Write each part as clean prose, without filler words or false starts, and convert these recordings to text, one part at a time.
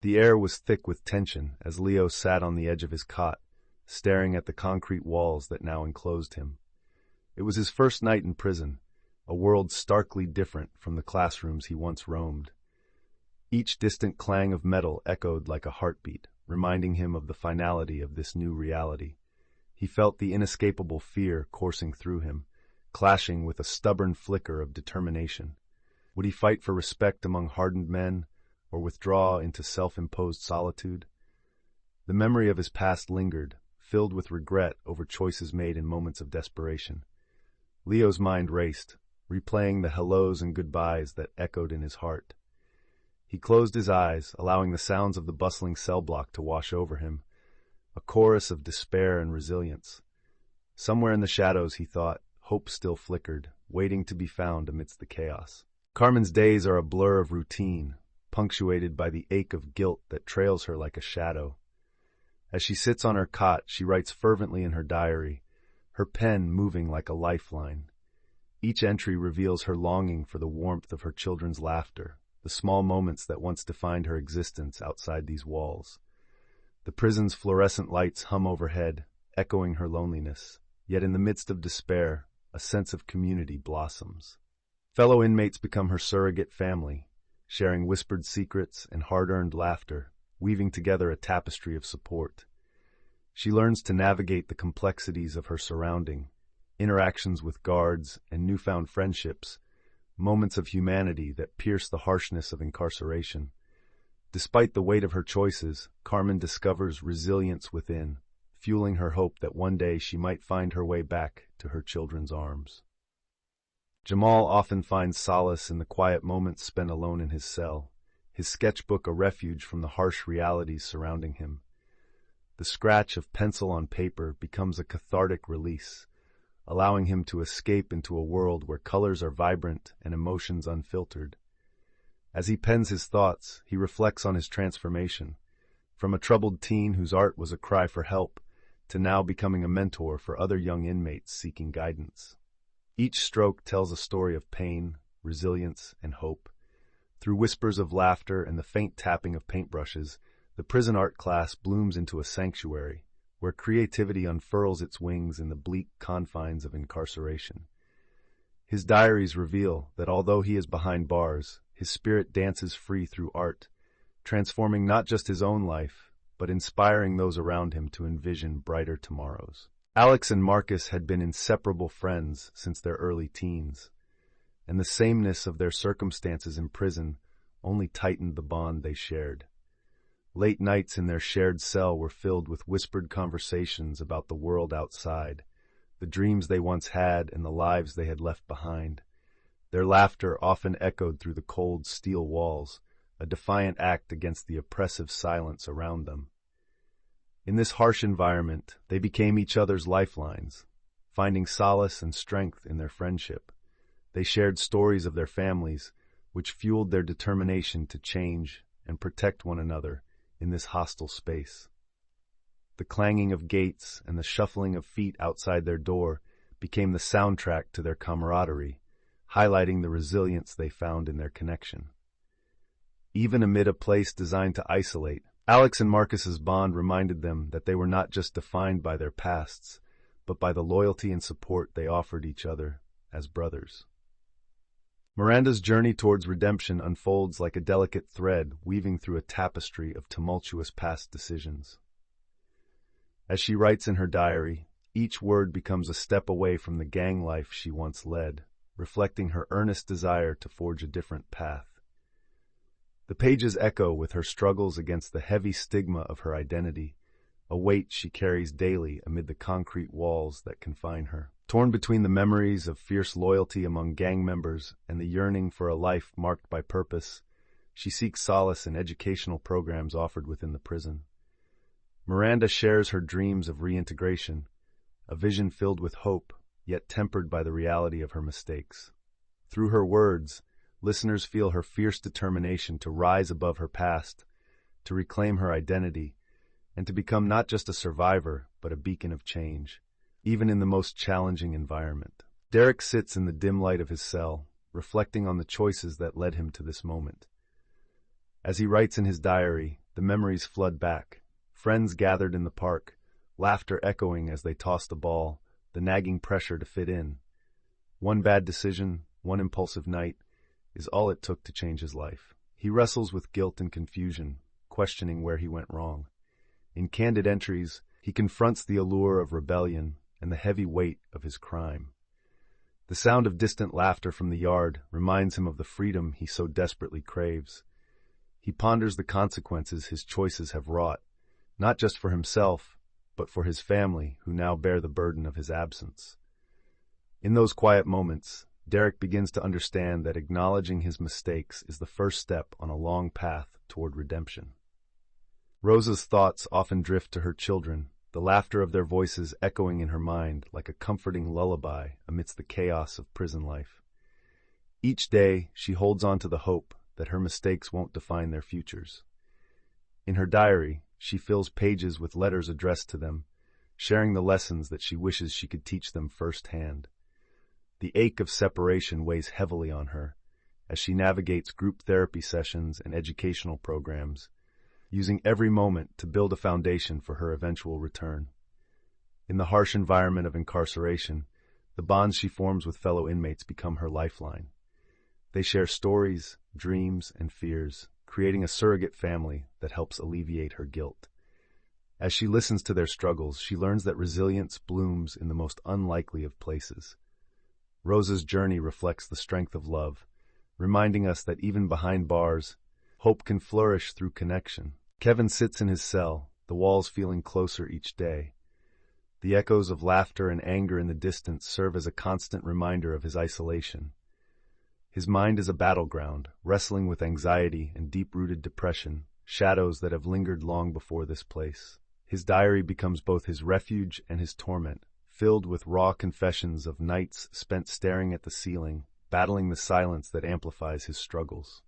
The air was thick with tension as Leo sat on the edge of his cot, staring at the concrete walls that now enclosed him. It was his first night in prison, a world starkly different from the classrooms he once roamed. Each distant clang of metal echoed like a heartbeat, reminding him of the finality of this new reality. He felt the inescapable fear coursing through him, clashing with a stubborn flicker of determination. Would he fight for respect among hardened men, or withdraw into self-imposed solitude? The memory of his past lingered, filled with regret over choices made in moments of desperation. Leo's mind raced, replaying the hellos and goodbyes that echoed in his heart. He closed his eyes, allowing the sounds of the bustling cell block to wash over him, a chorus of despair and resilience. Somewhere in the shadows, he thought, hope still flickered, waiting to be found amidst the chaos. Carmen's days are a blur of routine, punctuated by the ache of guilt that trails her like a shadow. As she sits on her cot, she writes fervently in her diary, her pen moving like a lifeline. Each entry reveals her longing for the warmth of her children's laughter, the small moments that once defined her existence outside these walls. The prison's fluorescent lights hum overhead, echoing her loneliness, yet in the midst of despair, a sense of community blossoms. Fellow inmates become her surrogate family, sharing whispered secrets and hard-earned laughter, weaving together a tapestry of support. She learns to navigate the complexities of her surrounding, interactions with guards and newfound friendships, moments of humanity that pierce the harshness of incarceration. Despite the weight of her choices, Carmen discovers resilience within, fueling her hope that one day she might find her way back to her children's arms. Jamal often finds solace in the quiet moments spent alone in his cell, his sketchbook a refuge from the harsh realities surrounding him. The scratch of pencil on paper becomes a cathartic release, allowing him to escape into a world where colors are vibrant and emotions unfiltered. As he pens his thoughts, he reflects on his transformation, from a troubled teen whose art was a cry for help to now becoming a mentor for other young inmates seeking guidance. Each stroke tells a story of pain, resilience, and hope. Through whispers of laughter and the faint tapping of paintbrushes, the prison art class blooms into a sanctuary, where creativity unfurls its wings in the bleak confines of incarceration. His diaries reveal that although he is behind bars, his spirit dances free through art, transforming not just his own life, but inspiring those around him to envision brighter tomorrows. Alex and Marcus had been inseparable friends since their early teens, and the sameness of their circumstances in prison only tightened the bond they shared. Late nights in their shared cell were filled with whispered conversations about the world outside, the dreams they once had and the lives they had left behind. Their laughter often echoed through the cold steel walls, a defiant act against the oppressive silence around them. In this harsh environment, they became each other's lifelines, finding solace and strength in their friendship. They shared stories of their families, which fueled their determination to change and protect one another in this hostile space. The clanging of gates and the shuffling of feet outside their door became the soundtrack to their camaraderie, highlighting the resilience they found in their connection. Even amid a place designed to isolate, Alex and Marcus's bond reminded them that they were not just defined by their pasts, but by the loyalty and support they offered each other as brothers. Miranda's journey towards redemption unfolds like a delicate thread weaving through a tapestry of tumultuous past decisions. As she writes in her diary, each word becomes a step away from the gang life she once led, reflecting her earnest desire to forge a different path. The pages echo with her struggles against the heavy stigma of her identity, a weight she carries daily amid the concrete walls that confine her. Torn between the memories of fierce loyalty among gang members and the yearning for a life marked by purpose, she seeks solace in educational programs offered within the prison. Miranda shares her dreams of reintegration, a vision filled with hope, yet tempered by the reality of her mistakes. Through her words, listeners feel her fierce determination to rise above her past, to reclaim her identity, and to become not just a survivor, but a beacon of change, even in the most challenging environment. Derek sits in the dim light of his cell, reflecting on the choices that led him to this moment. As he writes in his diary, the memories flood back. Friends gathered in the park, laughter echoing as they tossed a ball, the nagging pressure to fit in. One bad decision, one impulsive night, is all it took to change his life. He wrestles with guilt and confusion, questioning where he went wrong. In candid entries, he confronts the allure of rebellion and the heavy weight of his crime. The sound of distant laughter from the yard reminds him of the freedom he so desperately craves. He ponders the consequences his choices have wrought, not just for himself, but for his family, who now bear the burden of his absence. In those quiet moments, Derek begins to understand that acknowledging his mistakes is the first step on a long path toward redemption. Rosa's thoughts often drift to her children, the laughter of their voices echoing in her mind like a comforting lullaby amidst the chaos of prison life. Each day, she holds on to the hope that her mistakes won't define their futures. In her diary, she fills pages with letters addressed to them, sharing the lessons that she wishes she could teach them firsthand. The ache of separation weighs heavily on her as she navigates group therapy sessions and educational programs, using every moment to build a foundation for her eventual return. In the harsh environment of incarceration, the bonds she forms with fellow inmates become her lifeline. They share stories, dreams, and fears, creating a surrogate family that helps alleviate her guilt. As she listens to their struggles, she learns that resilience blooms in the most unlikely of places. Rosa's journey reflects the strength of love, reminding us that even behind bars, hope can flourish through connection. Kevin sits in his cell, the walls feeling closer each day. The echoes of laughter and anger in the distance serve as a constant reminder of his isolation. His mind is a battleground, wrestling with anxiety and deep-rooted depression, shadows that have lingered long before this place. His diary becomes both his refuge and his torment, filled with raw confessions of nights spent staring at the ceiling, battling the silence that amplifies his struggles.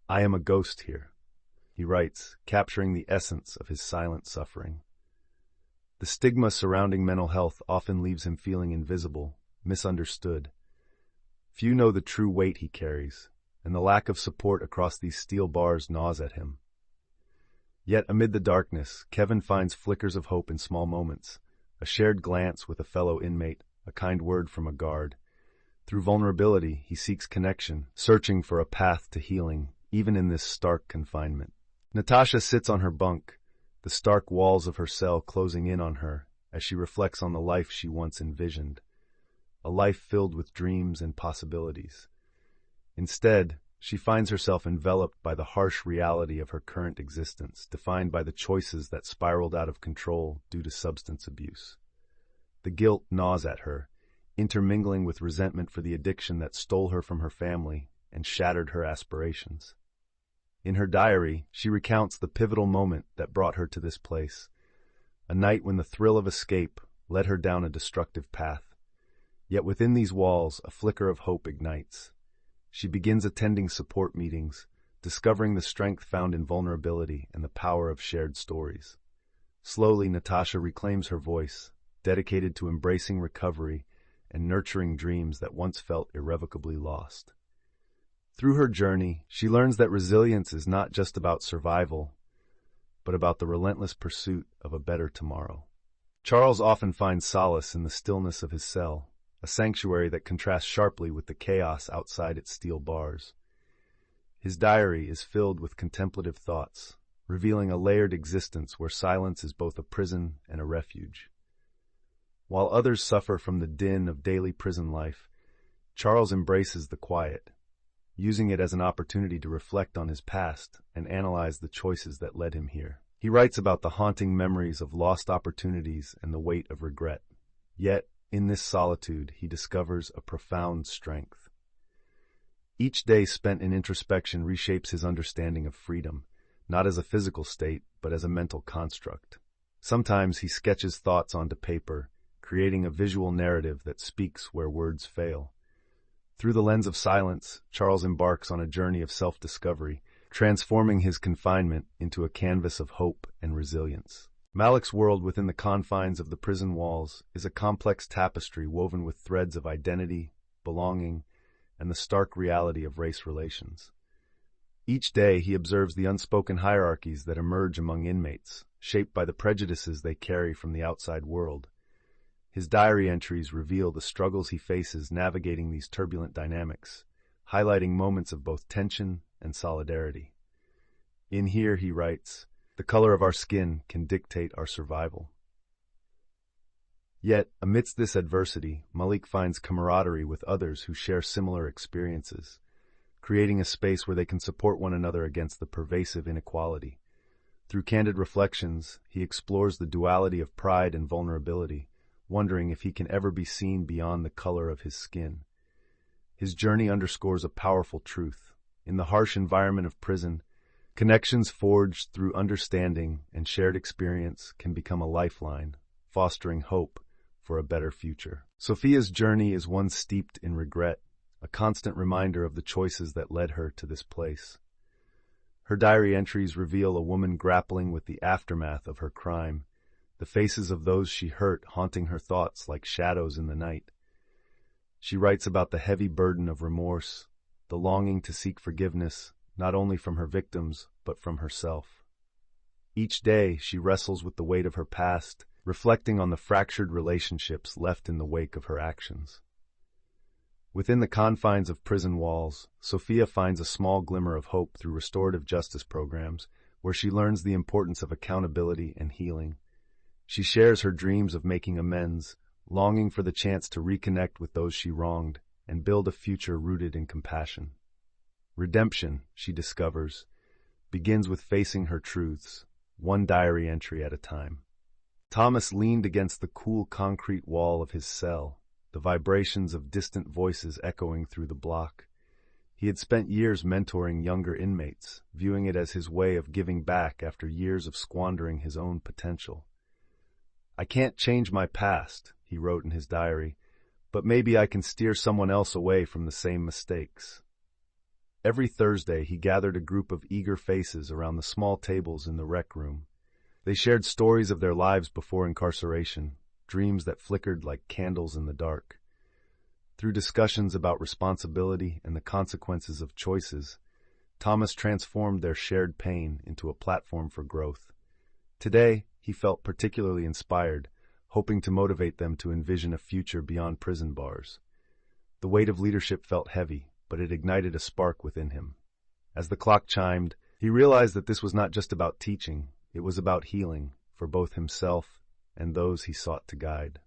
"I am a ghost here," he writes, capturing the essence of his silent suffering. The stigma surrounding mental health often leaves him feeling invisible, misunderstood. Few know the true weight he carries, and the lack of support across these steel bars gnaws at him. Yet amid the darkness, Kevin finds flickers of hope in small moments, a shared glance with a fellow inmate, a kind word from a guard. Through vulnerability, he seeks connection, searching for a path to healing, even in this stark confinement. Natasha sits on her bunk, the stark walls of her cell closing in on her as she reflects on the life she once envisioned, a life filled with dreams and possibilities. Instead, she finds herself enveloped by the harsh reality of her current existence, defined by the choices that spiraled out of control due to substance abuse. The guilt gnaws at her, intermingling with resentment for the addiction that stole her from her family and shattered her aspirations. In her diary, she recounts the pivotal moment that brought her to this place, a night when the thrill of escape led her down a destructive path. Yet within these walls, a flicker of hope ignites. She begins attending support meetings, discovering the strength found in vulnerability and the power of shared stories. Slowly, Natasha reclaims her voice, dedicated to embracing recovery and nurturing dreams that once felt irrevocably lost. Through her journey, she learns that resilience is not just about survival, but about the relentless pursuit of a better tomorrow. Charles often finds solace in the stillness of his cell, a sanctuary that contrasts sharply with the chaos outside its steel bars. His diary is filled with contemplative thoughts, revealing a layered existence where silence is both a prison and a refuge. While others suffer from the din of daily prison life, Charles embraces the quiet, using it as an opportunity to reflect on his past and analyze the choices that led him here. He writes about the haunting memories of lost opportunities and the weight of regret. Yet, in this solitude, he discovers a profound strength. Each day spent in introspection reshapes his understanding of freedom, not as a physical state, but as a mental construct. Sometimes he sketches thoughts onto paper, creating a visual narrative that speaks where words fail. Through the lens of silence, Charles embarks on a journey of self-discovery, transforming his confinement into a canvas of hope and resilience. Malik's world within the confines of the prison walls is a complex tapestry woven with threads of identity, belonging, and the stark reality of race relations. Each day he observes the unspoken hierarchies that emerge among inmates, shaped by the prejudices they carry from the outside world. His diary entries reveal the struggles he faces navigating these turbulent dynamics, highlighting moments of both tension and solidarity. In here, he writes, "The color of our skin can dictate our survival." Yet, amidst this adversity, Malik finds camaraderie with others who share similar experiences, creating a space where they can support one another against the pervasive inequality. Through candid reflections, he explores the duality of pride and vulnerability, wondering if he can ever be seen beyond the color of his skin. His journey underscores a powerful truth. In the harsh environment of prison, connections forged through understanding and shared experience can become a lifeline, fostering hope for a better future. Sophia's journey is one steeped in regret, a constant reminder of the choices that led her to this place. Her diary entries reveal a woman grappling with the aftermath of her crime, the faces of those she hurt haunting her thoughts like shadows in the night. She writes about the heavy burden of remorse, the longing to seek forgiveness, not only from her victims, but from herself. Each day, she wrestles with the weight of her past, reflecting on the fractured relationships left in the wake of her actions. Within the confines of prison walls, Sophia finds a small glimmer of hope through restorative justice programs, where she learns the importance of accountability and healing. She shares her dreams of making amends, longing for the chance to reconnect with those she wronged and build a future rooted in compassion. Redemption, she discovers, begins with facing her truths, one diary entry at a time. Thomas leaned against the cool concrete wall of his cell, the vibrations of distant voices echoing through the block. He had spent years mentoring younger inmates, viewing it as his way of giving back after years of squandering his own potential. "I can't change my past," he wrote in his diary, "but maybe I can steer someone else away from the same mistakes." Every Thursday, he gathered a group of eager faces around the small tables in the rec room. They shared stories of their lives before incarceration, dreams that flickered like candles in the dark. Through discussions about responsibility and the consequences of choices, Thomas transformed their shared pain into a platform for growth. Today, he felt particularly inspired, hoping to motivate them to envision a future beyond prison bars. The weight of leadership felt heavy, but it ignited a spark within him. As the clock chimed, he realized that this was not just about teaching, it was about healing, for both himself and those he sought to guide.